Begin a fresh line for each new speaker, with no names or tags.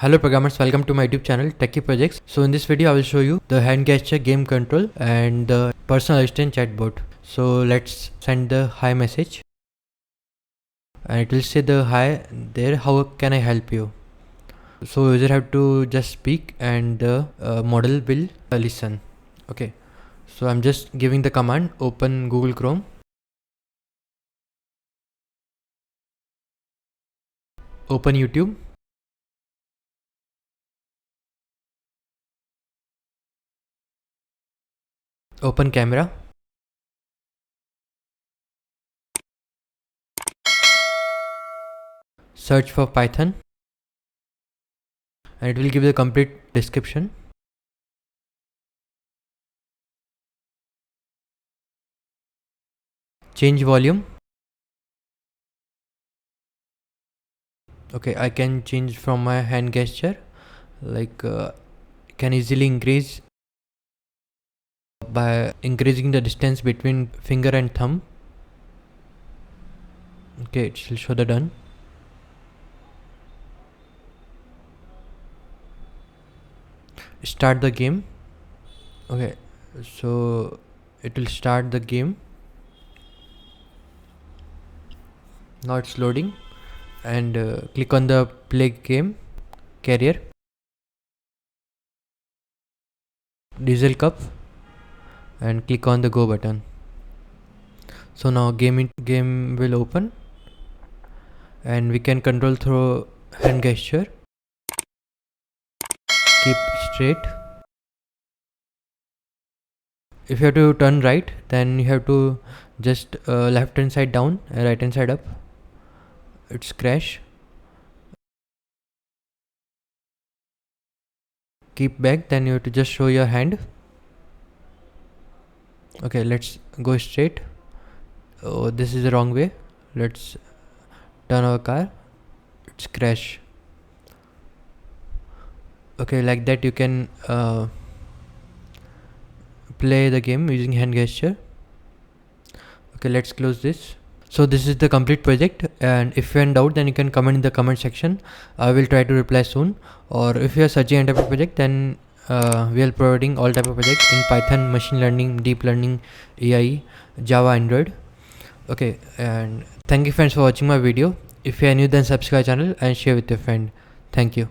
Hello programmers, welcome to my YouTube channel Techie Projects. So in this video I will show you the hand gesture game control and the personal assistant chatbot. So let's send the hi message and it will say the hi there, how can I help you. So user have to just speak and the model will listen. Okay, so I'm just giving the command open Google Chrome, open YouTube, open camera, search for Python, and it will give the complete description. Change volume. Okay, I can change from my hand gesture, like can easily increase by increasing the distance between finger and thumb. Okay, it will show the done. Start the game. Okay, so it will start the game. Now it's loading, and click on the play game carrier, diesel cup, and click on the go button. So now game will open and we can control through hand gesture. Keep straight. If you have to turn right, then you have to just left hand side down and right hand side up. It's crash. Keep back, then you have to just show your hand. Okay, let's go straight. Oh, this is the wrong way. Let's turn our car. It's crash. Okay, like that you can play the game using hand gesture. Okay, let's close this. So this is the complete project, and if you're in doubt, then you can comment in the comment section. I will try to reply soon. Or if you are searching any type of project, then we are providing all type of projects in Python, machine learning, deep learning, AI, Java, Android. Okay, and thank you friends for watching my video. If you are new, then subscribe channel and share with your friend. Thank you.